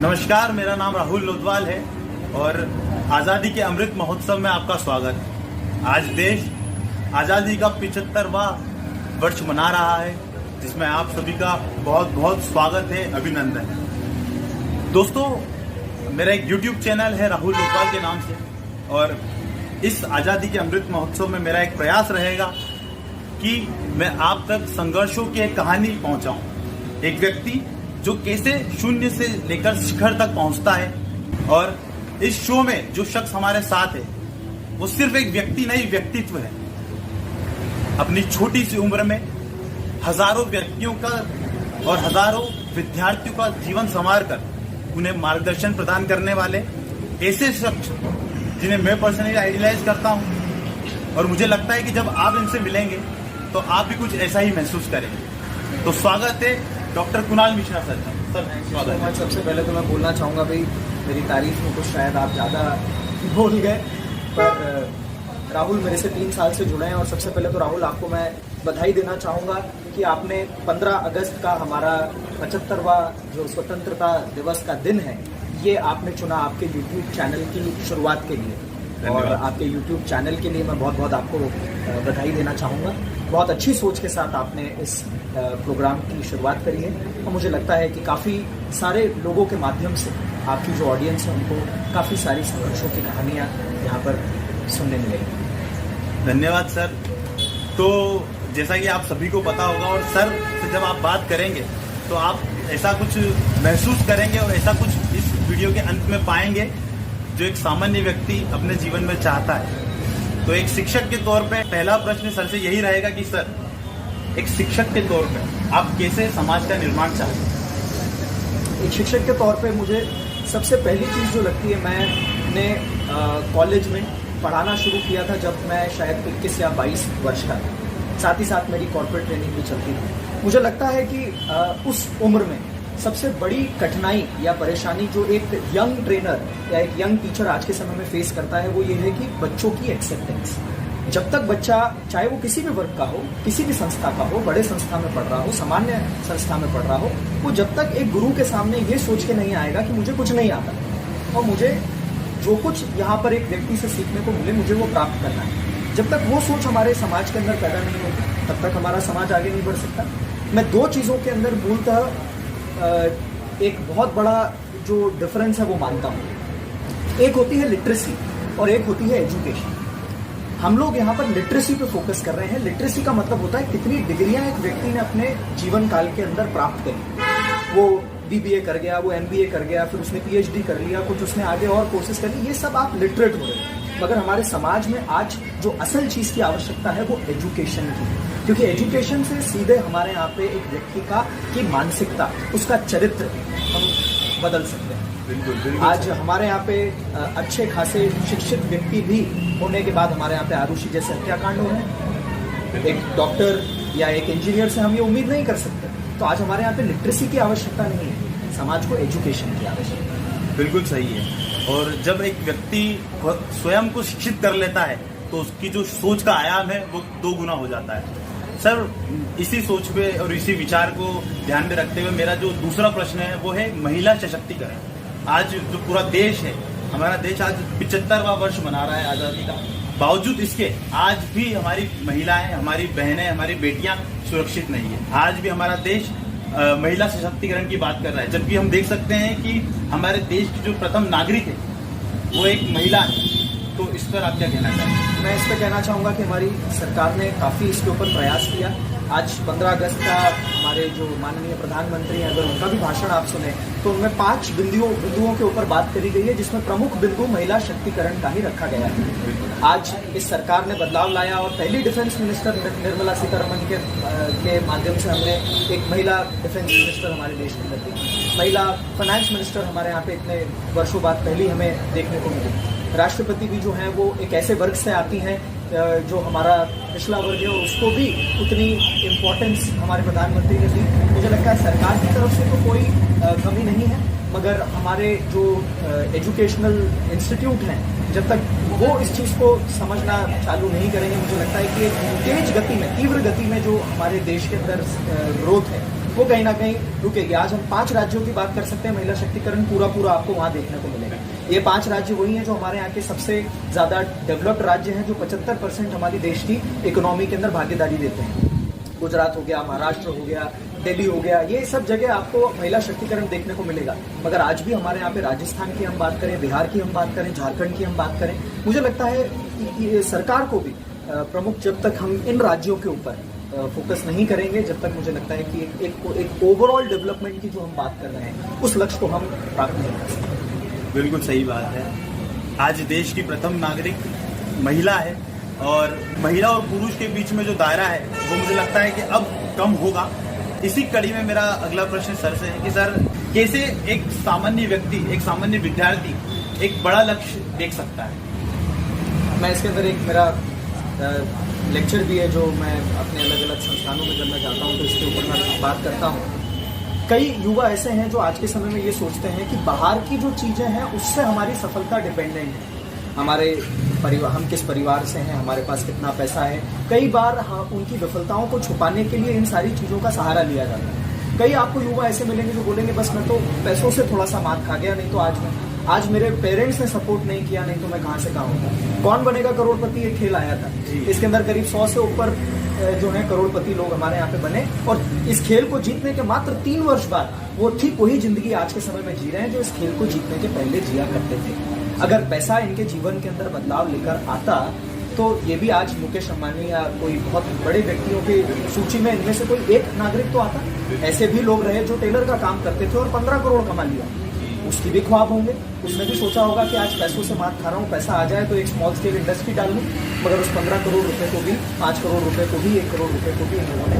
नमस्कार, मेरा नाम राहुल लोधवाल है और आज़ादी के अमृत महोत्सव में आपका स्वागत है। आज देश आज़ादी का 75वां वर्ष मना रहा है, जिसमें आप सभी का बहुत बहुत स्वागत है, अभिनंदन है। दोस्तों, मेरा एक YouTube चैनल है राहुल लोधवाल के नाम से, और इस आज़ादी के अमृत महोत्सव में मेरा एक प्रयास रहेगा कि मैं आप तक संघर्षों की एक कहानी पहुंचाऊं। एक व्यक्ति जो कैसे शून्य से लेकर शिखर तक पहुंचता है, और इस शो में जो शख्स हमारे साथ है वो सिर्फ एक व्यक्ति नहीं, व्यक्तित्व है। अपनी छोटी सी उम्र में हजारों व्यक्तियों का और हजारों विद्यार्थियों का जीवन संवार कर उन्हें मार्गदर्शन प्रदान करने वाले ऐसे शख्स जिन्हें मैं पर्सनली आइडियलाइज करता हूं, और मुझे लगता है कि जब आप इनसे मिलेंगे तो आप भी कुछ ऐसा ही महसूस करेंगे। तो स्वागत है डॉक्टर कुणाल मिश्रा सर। स्वागत है। सबसे पहले तो मैं बोलना चाहूँगा भाई, मेरी तारीफ में कुछ शायद आप ज़्यादा बोल गए, पर राहुल मेरे से 3 साल से जुड़े हैं। और सबसे पहले तो राहुल, आपको मैं बधाई देना चाहूँगा कि आपने 15 अगस्त का हमारा 75वां जो स्वतंत्रता दिवस का दिन है, ये आपने चुना आपके YouTube चैनल की शुरुआत के लिए। और आपके YouTube चैनल के लिए मैं बहुत बहुत आपको बधाई देना चाहूँगा। बहुत अच्छी सोच के साथ आपने इस प्रोग्राम की शुरुआत करी है, और मुझे लगता है कि काफ़ी सारे लोगों के माध्यम से आपकी जो ऑडियंस है उनको काफ़ी सारी संघर्षों की कहानियाँ यहाँ पर सुनने मिलेंगी। धन्यवाद सर। तो जैसा कि आप सभी को पता होगा, और सर से जब आप बात करेंगे तो आप ऐसा कुछ महसूस करेंगे और ऐसा कुछ इस वीडियो के अंत में पाएंगे जो एक सामान्य व्यक्ति अपने जीवन में चाहता है। तो एक शिक्षक के तौर पे पहला प्रश्न सर से यही रहेगा कि सर, एक शिक्षक के तौर पे आप कैसे समाज का निर्माण चाहते हैं? एक शिक्षक के तौर पे मुझे सबसे पहली चीज़ जो लगती है, मैंने कॉलेज में पढ़ाना शुरू किया था जब मैं शायद 21 या 22 वर्ष का था। साथ ही साथ मेरी कॉर्पोरेट ट्रेनिंग भी चलती थी। मुझे लगता है कि उस उम्र में सबसे बड़ी कठिनाई या परेशानी जो एक यंग ट्रेनर या एक यंग टीचर आज के समय में फेस करता है, वो ये है कि बच्चों की एक्सेप्टेंस। जब तक बच्चा, चाहे वो किसी भी वर्ग का हो, किसी भी संस्था का हो, बड़े संस्था में पढ़ रहा हो, सामान्य संस्था में पढ़ रहा हो, वो जब तक एक गुरु के सामने ये सोच के नहीं आएगा कि मुझे कुछ नहीं आता और मुझे जो कुछ यहाँ पर एक व्यक्ति से सीखने को मिले, मुझे वो प्राप्त करना है, जब तक वो सोच हमारे समाज के अंदर पैदा नहीं होगी, तब तक हमारा समाज आगे नहीं बढ़ सकता। मैं 2 चीज़ों के अंदर मूलतः एक बहुत बड़ा जो डिफरेंस है वो मानता हूँ। एक होती है लिटरेसी और एक होती है एजुकेशन। हम लोग यहाँ पर लिटरेसी पे फोकस कर रहे हैं। लिटरेसी का मतलब होता है कितनी डिग्रियां एक व्यक्ति ने अपने जीवन काल के अंदर प्राप्त करी। वो BBA कर गया, वो MBA कर गया, फिर उसने PhD कर लिया, कुछ उसने आगे और कोर्सेज कर ली, ये सब आप लिटरेट हो रहे हैं। मगर हमारे समाज में आज जो असल चीज़ की आवश्यकता है वो एजुकेशन की, क्योंकि एजुकेशन से सीधे हमारे यहाँ पे एक व्यक्ति की मानसिकता, उसका चरित्र हम बदल सकते हैं। बिल्कुल। आज हमारे यहाँ पे अच्छे खासे शिक्षित व्यक्ति भी होने के बाद हमारे यहाँ पे आरुषि जैसे हत्याकांड हो रहे हैं। एक डॉक्टर या एक इंजीनियर से हम ये उम्मीद नहीं कर सकते। तो आज हमारे यहाँ पे लिटरेसी की आवश्यकता नहीं है, समाज को एजुकेशन की आवश्यकता है। बिल्कुल सही है। और जब एक व्यक्ति स्वयं को शिक्षित कर लेता है तो उसकी जो सोच का आयाम है वो 2 गुना हो जाता है। सर, इसी सोच पे और इसी विचार को ध्यान में रखते हुए मेरा जो दूसरा प्रश्न है वो है महिला सशक्तिकरण। आज जो पूरा देश है, हमारा देश आज 75वां वर्ष मना रहा है आज़ादी का, बावजूद इसके आज भी हमारी महिलाएं, हमारी बहनें, हमारी बेटियां सुरक्षित नहीं है। आज भी हमारा देश महिला सशक्तिकरण की बात कर रहा है, जबकि हम देख सकते हैं कि हमारे देश की जो प्रथम नागरिक है वो एक महिला है। तो इस पर आप क्या कहना चाहेंगे? मैं इस पर कहना चाहूँगा कि हमारी सरकार ने काफ़ी इसके ऊपर प्रयास किया। आज 15 अगस्त का हमारे जो माननीय प्रधानमंत्री हैं, अगर उनका भी भाषण आप सुने तो उनमें 5 बिंदुओं के ऊपर बात करी गई है, जिसमें प्रमुख बिंदु महिला शक्तिकरण का ही रखा गया है। आज इस सरकार ने बदलाव लाया और पहली डिफेंस मिनिस्टर निर्मला सीतारमण के माध्यम से हमने एक महिला डिफेंस मिनिस्टर हमारे देश में कर दी। महिला फाइनेंस मिनिस्टर हमारे यहाँ पे इतने वर्षों बाद पहली हमें देखने को मिली। राष्ट्रपति भी जो हैं वो एक ऐसे वर्ग से आती हैं जो हमारा पिछला वर्ग है, उसको भी उतनी इम्पोर्टेंस हमारे प्रधानमंत्री ने दी। मुझे लगता है सरकार की तरफ से तो कोई कमी नहीं है, मगर हमारे जो एजुकेशनल इंस्टीट्यूट हैं जब तक वो इस चीज़ को समझना चालू नहीं करेंगे, मुझे लगता है कि तेज गति में, तीव्र गति में जो हमारे देश के अंदर ग्रोथ है वो कहीं ना कहीं रुकेगी। आज हम 5 राज्यों की बात कर सकते हैं, महिला शक्तिकरण पूरा आपको वहाँ देखने को मिलेगा। ये 5 राज्य वही हैं जो हमारे यहाँ के सबसे ज़्यादा डेवलप्ड राज्य हैं, जो 75% हमारी देश की इकोनॉमी के अंदर भागीदारी देते हैं। गुजरात हो गया, महाराष्ट्र हो गया, दिल्ली हो गया, ये सब जगह आपको महिला शक्तिकरण देखने को मिलेगा। मगर आज भी हमारे यहाँ पे राजस्थान की हम बात करें, बिहार की हम बात करें, झारखंड की हम बात करें, मुझे लगता है कि सरकार को भी प्रमुख, जब तक हम इन राज्यों के ऊपर फोकस नहीं करेंगे, जब तक मुझे लगता है कि एक ओवरऑल डेवलपमेंट की जो हम बात कर रहे हैं उस लक्ष्य को हम प्राप्त नहीं कर सकते। बिल्कुल सही बात है। आज देश की प्रथम नागरिक महिला है और महिला और पुरुष के बीच में जो दायरा है वो मुझे लगता है कि अब कम होगा। इसी कड़ी में मेरा अगला प्रश्न सर से है कि सर, कैसे एक सामान्य व्यक्ति, एक सामान्य विद्यार्थी एक बड़ा लक्ष्य देख सकता है? मैं इसके अंदर एक मेरा लेक्चर भी है जो मैं अपने अलग अलग संस्थानों में जब मैं जाता हूँ तो इसके ऊपर मैं बात करता हूँ। कई युवा ऐसे हैं जो आज के समय में ये सोचते हैं कि बाहर की जो चीज़ें हैं उससे हमारी सफलता डिपेंडेंट है। हमारे परिवार, हम किस परिवार से हैं, हमारे पास कितना पैसा है। कई बार उनकी विफलताओं को छुपाने के लिए इन सारी चीज़ों का सहारा लिया जाता है। कई आपको युवा ऐसे मिलेंगे जो बोलेंगे बस मैं तो पैसों से थोड़ा सा मात खा गया, नहीं तो आज मेरे पेरेंट्स ने सपोर्ट नहीं किया, नहीं तो मैं कहाँ से कहाँ होता। कौन बनेगा करोड़पति एक खेल आया था, इसके अंदर करीब 100 से ऊपर जो है करोड़पति लोग हमारे यहाँ पे बने और इस खेल को जीतने के मात्र 3 वर्ष बाद वो ठीक वही जिंदगी आज के समय में जी रहे हैं जो इस खेल को जीतने के पहले जिया करते थे। अगर पैसा इनके जीवन के अंदर बदलाव लेकर आता तो ये भी आज मुकेश अंबानी या कोई बहुत बड़े व्यक्तियों की सूची में इनमें से कोई एक नागरिक तो आता। ऐसे भी लोग रहे जो टेलर का काम करते थे और 15 करोड़ कमा लिया। उसकी भी ख्वाब होंगे, उसने भी सोचा होगा कि आज पैसों से मात खा रहा हूँ, पैसा आ जाए तो एक स्मॉल स्केल इंडस्ट्री डाल लूँ। मगर उस 15 करोड़ रुपए को भी, 5 करोड़ रुपए को भी, 1 करोड़ रुपए को भी इन लोगों ने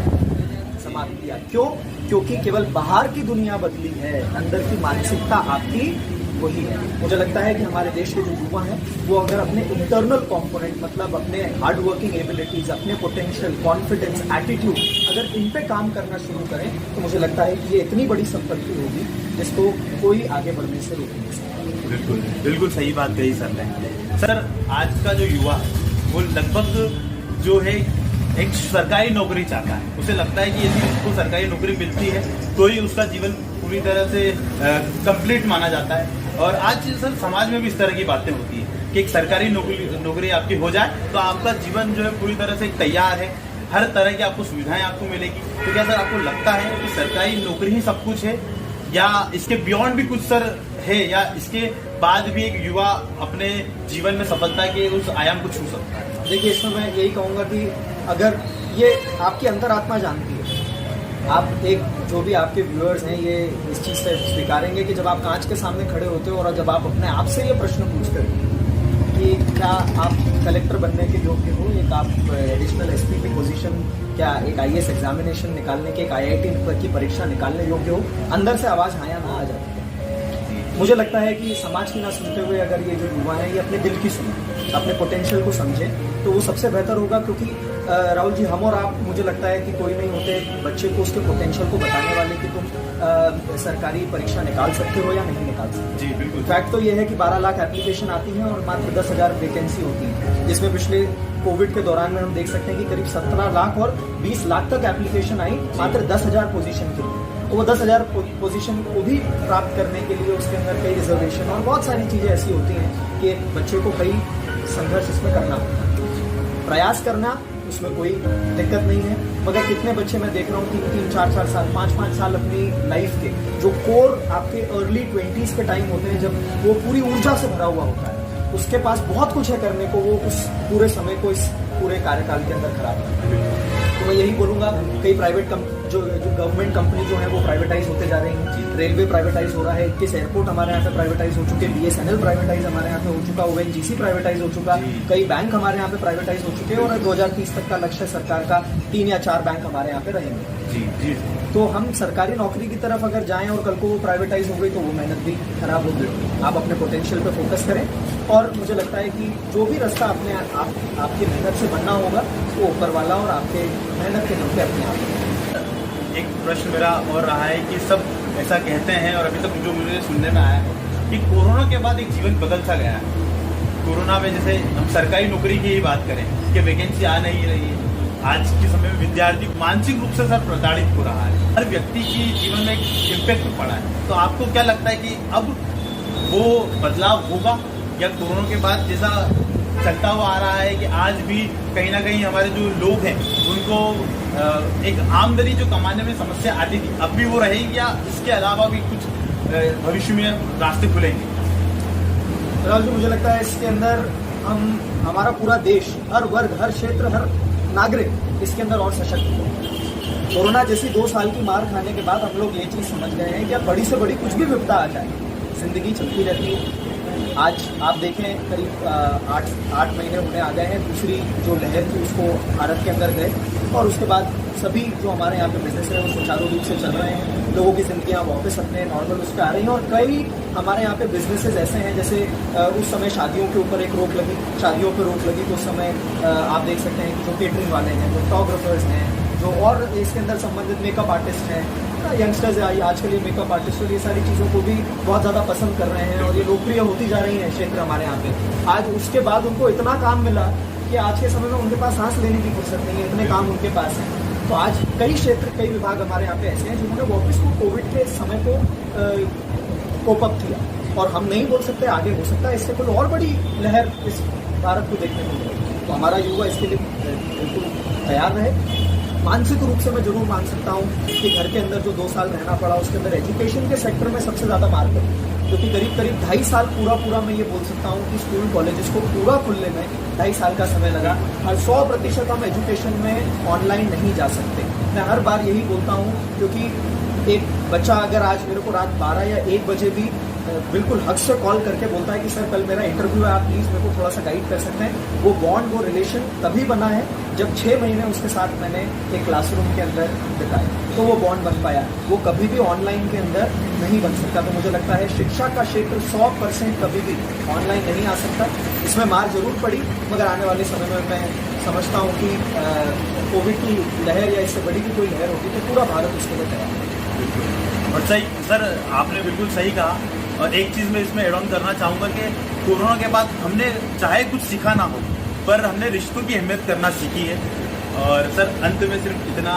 समाप्त किया। क्यों? क्योंकि केवल बाहर की दुनिया बदली है, अंदर की मानसिकता आपकी वही है। मुझे लगता है कि हमारे देश के जो युवा हैं वो अगर अपने इंटरनल कंपोनेंट, मतलब अपने हार्ड वर्किंग एबिलिटीज, अपने पोटेंशियल, कॉन्फिडेंस, एटीट्यूड, अगर इन पे काम करना शुरू करें तो मुझे लगता है कि ये इतनी बड़ी संपत्ति होगी जिसको कोई आगे बढ़ने से रोक नहीं सकता। बिल्कुल बिल्कुल सही बात कही सर ने। सर, आज का जो युवा वो लगभग जो है एक सरकारी नौकरी चाहता है। उसे लगता है कि यदि उसको सरकारी नौकरी मिलती है तो ही उसका जीवन पूरी तरह से कंप्लीट माना जाता है। और आज सर समाज में भी इस तरह की बातें होती है कि एक सरकारी नौकरी आपकी हो जाए तो आपका जीवन जो है पूरी तरह से तैयार है, हर तरह की आपको सुविधाएं आपको मिलेगी। तो क्या सर आपको लगता है कि सरकारी नौकरी ही सब कुछ है या इसके बियॉन्ड भी कुछ सर है, या इसके बाद भी एक युवा अपने जीवन में सफलता के उस आयाम को छू सकता है? देखिए, इसमें मैं यही कहूँगा कि अगर ये आपकी अंतरात्मा जानती है, आप एक जो भी आपके व्यूअर्स हैं ये इस चीज़ से स्वीकारेंगे कि जब आप कांच के सामने खड़े होते हो और जब आप अपने आप से ये प्रश्न पूछते हो कि क्या आप कलेक्टर बनने के योग्य हो, एक आप एडिशनल एसपी की पोजीशन, क्या एक आईएएस एग्जामिनेशन निकालने के, एक आईआईटी की परीक्षा निकालने योग्य हो, अंदर से आवाज़ हाँ या ना आ जाती है। मुझे लगता है कि समाज की ना सुनते हुए अगर ये जो युवा है ये अपने दिल की सुने, अपने पोटेंशियल को समझें तो वो सबसे बेहतर होगा। क्योंकि राहुल जी, हम और आप, मुझे लगता है कि कोई नहीं होते बच्चे को उसके पोटेंशियल को बताने वाले कि तुम सरकारी परीक्षा निकाल सकते हो या नहीं निकाल सकते। जी बिल्कुल। फैक्ट तो ये है कि 12 लाख एप्लीकेशन आती हैं और मात्र 10,000 वैकेंसी होती है, जिसमें पिछले कोविड के दौरान में हम देख सकते हैं कि करीब 17 लाख और 20 लाख तक एप्लीकेशन आई मात्र 10,000 पोजीशन के लिए। तो वो 10,000 पोजीशन को भी प्राप्त करने के लिए उसके अंदर कई रिजर्वेशन और बहुत सारी चीज़ें ऐसी होती हैं कि बच्चे को कई संघर्ष इसमें करना होता है। प्रयास करना, उसमें कोई दिक्कत नहीं है। मगर कितने बच्चे मैं देख रहा हूँ 3-3, 4-4 साल, 5-5 साल अपनी लाइफ के जो कोर आपके अर्ली 20s के टाइम होते हैं, जब वो पूरी ऊर्जा से भरा हुआ होता है, उसके पास बहुत कुछ है करने को, वो उस पूरे समय को इस पूरे कार्यकाल के अंदर खराब करता है। तो मैं यही बोलूँगा, कई प्राइवेट जो गवर्नमेंट कंपनी जो है वो प्राइवेटाइज होते जा रही हैं। रेलवे प्राइवेटाइज हो रहा है, 21 एयरपोर्ट हमारे यहाँ पे प्राइवेटाइज हो चुके, BSNL प्राइवेटाइज हमारे यहाँ पे हो चुका, ONGC प्राइवेटाइज हो चुका, कई बैंक हमारे यहाँ पे प्राइवेटाइज हो चुके हैं और 2030 तक का लक्ष्य सरकार का 3 या 4 बैंक हमारे यहाँ पे रहेंगे। जी जी। तो हम सरकारी नौकरी की तरफ अगर जाएं और कल को वो प्राइवेटाइज हो गई तो वो मेहनत भी खराब होगी। आप अपने पोटेंशियल पे फोकस करें और मुझे लगता है कि जो भी रास्ता अपने आपकी मेहनत से बनना होगा वो ऊपर वाला और आपके मेहनत के दम पे अपने आप। एक प्रश्न मेरा और रहा है कि सब ऐसा कहते हैं और अभी तक जो मुझे सुनने में आया है कि कोरोना के बाद एक जीवन बदल सा गया है। कोरोना में जैसे हम सरकारी नौकरी की ही बात करें कि वैकेंसी आ नहीं रही है, आज के समय में विद्यार्थी मानसिक रूप से सर प्रताड़ित हो रहा है, हर व्यक्ति की जीवन में एक इम्पैक्ट पड़ा है। तो आपको क्या लगता है कि अब वो बदलाव होगा या कोरोना के बाद जैसा चलता हुआ आ रहा है कि आज भी कहीं ना कहीं हमारे जो लोग हैं उनको एक आमदनी जो कमाने में समस्या आती थी अब भी वो रहेगी या इसके अलावा भी कुछ भविष्य में रास्ते खुलेंगे? राहुल जी, मुझे लगता है इसके अंदर हमारा पूरा देश, हर वर्ग, हर क्षेत्र, हर नागरिक इसके अंदर और सशक्त हो। कोरोना जैसी 2 साल की मार खाने के बाद हम लोग ये चीज़ समझ गए हैं कि अब बड़ी से बड़ी कुछ भी विपदा आ जाए, जिंदगी चलती रहती है। आज आप देखें करीब 8 महीने होने आ गए हैं, दूसरी जो लहर थी उसको भारत के अंदर गए और उसके बाद सभी जो हमारे यहाँ पे बिजनेस है वो सुचारू रूप से चल रहे हैं, लोगों की जिंदगियाँ वापस अपने नॉर्मल उस पर आ रही हैं। और कई हमारे यहाँ पे बिजनेसेस ऐसे हैं, जैसे उस समय शादियों के ऊपर एक रोक लगी, शादियों पर रोक लगी तो उस समय आप देख सकते हैं कि जो केटरिंग वाले हैं, जो फोटोग्राफर्स हैं, जो और इसके अंदर संबंधित मेकअप आर्टिस्ट हैं, यंगस्टर्स आजकल ये मेकअप आर्टिस्ट और ये सारी चीज़ों को भी बहुत ज़्यादा पसंद कर रहे हैं और ये लोकप्रिय होती जा रही है क्षेत्र हमारे यहाँ पे। आज उसके बाद उनको इतना काम मिला कि आज के समय में उनके पास सांस लेने की फुर्सत नहीं है, इतने काम उनके पास हैं। तो आज कई क्षेत्र, कई विभाग हमारे यहाँ पे ऐसे हैं जिन्होंने वापस को कोविड के समय को कोप अप किया और हम नहीं बोल सकते आगे हो सकता है इससे कोई और बड़ी लहर इस भारत को देखने को मिलेगी। तो हमारा युवा इसके लिए बिल्कुल तैयार रहे। मानसिक रूप से मैं जरूर मान सकता हूँ कि घर के अंदर जो 2 साल रहना पड़ा उसके अंदर एजुकेशन के सेक्टर में सबसे ज़्यादा मार पड़ी, क्योंकि करीब 2.5 साल पूरा मैं ये बोल सकता हूँ कि स्कूल कॉलेजेस को पूरा खुलने में 2.5 साल का समय लगा और 100% हम एजुकेशन में ऑनलाइन नहीं जा सकते। मैं हर बार यही बोलता हूँ, क्योंकि एक बच्चा अगर आज मेरे को रात 12 या 1 बजे भी बिल्कुल हक से कॉल करके बोलता है कि सर कल मेरा इंटरव्यू है, आप प्लीज़ मेरे को थोड़ा सा गाइड कर सकते हैं, वो बॉन्ड, वो रिलेशन तभी बना है जब 6 महीने उसके साथ मैंने एक क्लासरूम के अंदर बिताए, तो वो बॉन्ड बन पाया। वो कभी भी ऑनलाइन के अंदर नहीं बन सकता। तो मुझे लगता है शिक्षा का क्षेत्र 100% कभी भी ऑनलाइन नहीं आ सकता। इसमें मार जरूर पड़ी, मगर आने वाले समय में मैं समझता हूँ कि कोविड की लहर या इससे बड़ी भी कोई लहर होगी तो पूरा भारत उसके लिए तैयार है। और सही सर, आपने बिल्कुल सही कहा। और एक चीज़ मैं इसमें एड ऑन करना चाहूँगा कि कोरोना के बाद हमने चाहे कुछ सीखा ना हो, पर हमने रिश्तों की अहमियत करना सीखी है। और सर अंत में सिर्फ इतना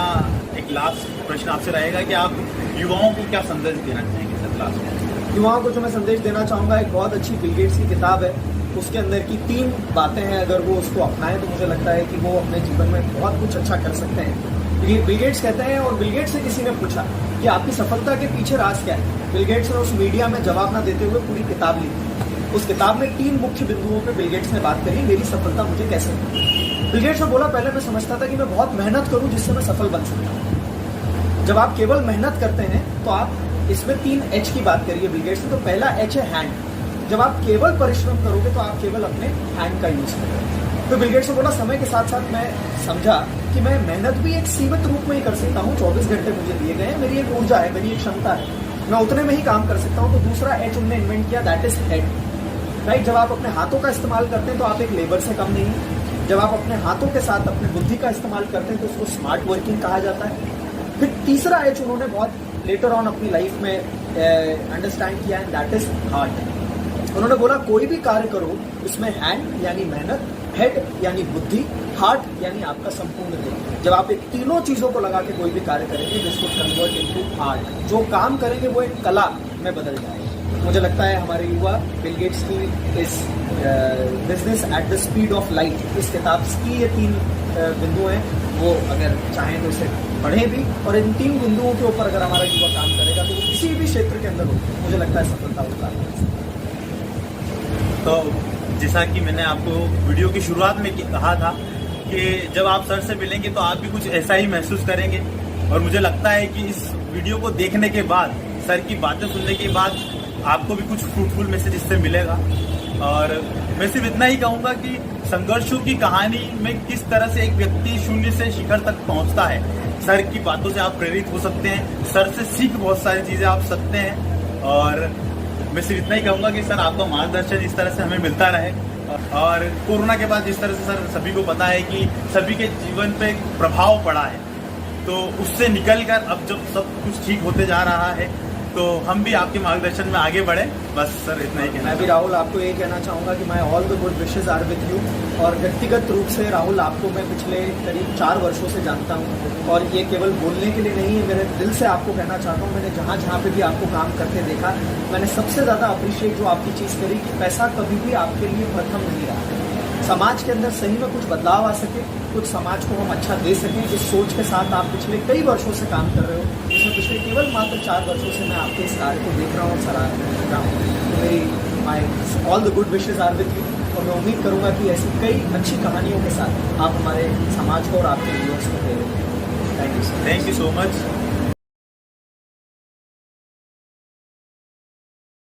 एक लास्ट प्रश्न आपसे रहेगा कि आप युवाओं को क्या संदेश देना चाहेंगे सर लास्ट में? युवाओं को जो मैं संदेश देना चाहूँगा, एक बहुत अच्छी बिल गेट्स की किताब है, उसके अंदर की 3 बातें हैं, अगर वो उसको अपनाएं तो मुझे लगता है कि वो अपने जीवन में बहुत कुछ अच्छा कर सकते हैं। बिल गेट्स कहते हैं, और बिल गेट्स से किसी ने पूछा कि आपकी सफलता के पीछे राज क्या है, बिल गेट्स ने उस मीडिया में जवाब ना देते हुए पूरी किताब लिखी। उस किताब में 3 मुख्य बिंदुओं पे बिल गेट्स ने बात करी, मेरी सफलता मुझे कैसे मिली। बिल गेट्स ने बोला, पहले मैं समझता था कि मैं बहुत मेहनत करूं जिससे मैं सफल बन सकता हूं। जब आप केवल मेहनत करते हैं तो आप इसमें 3 H की बात करिए बिल गेट्स ने। तो पहला H है हैंड। जब आप केवल परिश्रम करोगे तो आप केवल अपने हैंड का यूज करोगे। तो बिल गेट्स ने बोला, समय के साथ साथ मैं समझा कि मैं मेहनत भी एक सीमित रूप में ही कर सकता हूँ। 24 घंटे मुझे दिए गए हैं, मेरी एक ऊर्जा है, मेरी एक क्षमता है, मैं उतने में ही काम कर सकता हूँ। तो दूसरा H उन्होंने इन्वेंट किया, दैट इज हेड। राइट, जब आप अपने हाथों का इस्तेमाल करते हैं तो आप एक लेबर से कम नहीं है। जब आप अपने हाथों के साथ अपनी बुद्धि का इस्तेमाल करते हैं तो उसको स्मार्ट वर्किंग कहा जाता है। फिर तीसरा H उन्होंने बहुत लेटर ऑन अपनी लाइफ में अंडरस्टैंड किया, एंड दैट इज हार्ट। उन्होंने बोला, कोई भी कार्य करो उसमें हैंड यानी मेहनत, हेड यानी बुद्धि, हार्ट यानी आपका संपूर्ण देह। जब आप इन तीनों चीजों को लगा के कोई भी कार्य करेंगे, जिसको कन्वर्ट इनटू आर्ट, जो काम करेंगे वो एक कला में बदल जाएगा। मुझे लगता है हमारे युवा बिल गेट्स की इस business at the speed of light, इस किताब की ये 3 बिंदु हैं, वो अगर चाहें तो इसे पढ़ें भी, और इन 3 बिंदुओं के ऊपर अगर हमारा युवा काम करेगा तो वो किसी भी क्षेत्र के अंदर हो, मुझे लगता है सफलता होगा। तो जैसा कि मैंने आपको वीडियो की शुरुआत में कहा था कि जब आप सर से मिलेंगे तो आप भी कुछ ऐसा ही महसूस करेंगे, और मुझे लगता है कि इस वीडियो को देखने के बाद, सर की बातें सुनने के बाद आपको भी कुछ फ्रूटफुल मैसेज इससे मिलेगा। और मैं सिर्फ इतना ही कहूँगा कि संघर्षों की कहानी में किस तरह से एक व्यक्ति शून्य से शिखर तक पहुँचता है, सर की बातों से आप प्रेरित हो सकते हैं, सर से सीख बहुत सारी चीज़ें आप सकते हैं। और मैं सिर्फ इतना ही कहूँगा कि सर आपका मार्गदर्शन इस तरह से हमें मिलता रहे। और कोरोना के बाद जिस तरह से सर सभी को पता है कि सभी के जीवन पे प्रभाव पड़ा है, तो उससे निकलकर अब जब सब कुछ ठीक होते जा रहा है तो हम भी आपके मार्गदर्शन में आगे बढ़े। बस सर इतना ही कहना। मैं भी राहुल आपको ये कहना चाहूँगा कि मैं all the good wishes are with you. और व्यक्तिगत रूप से राहुल आपको मैं पिछले करीब 4 वर्षों से जानता हूँ, और ये केवल बोलने के लिए नहीं है, मेरे दिल से आपको कहना चाहता हूँ, मैंने जहाँ जहाँ पे भी आपको काम करते देखा, मैंने सबसे ज़्यादा अप्रिशिएट जो आपकी चीज़ करी कि पैसा कभी भी आपके लिए प्रथम नहीं रहा। समाज के अंदर सही में कुछ बदलाव आ सके, कुछ समाज को हम अच्छा दे सकें, इस सोच के साथ आप पिछले कई वर्षों से काम कर रहे हो, जिसमें पिछले केवल मात्र 4 वर्षों से मैं आपके इस कार्य को देख रहा हूँ और सराह रहा हूँ। तो मेरी all the good wishes are with you, और मैं उम्मीद करूँगा कि ऐसी कई अच्छी कहानियों के साथ आप हमारे समाज को और आपके व्यूअर्स को दे। Thank you sir. Thank you so much.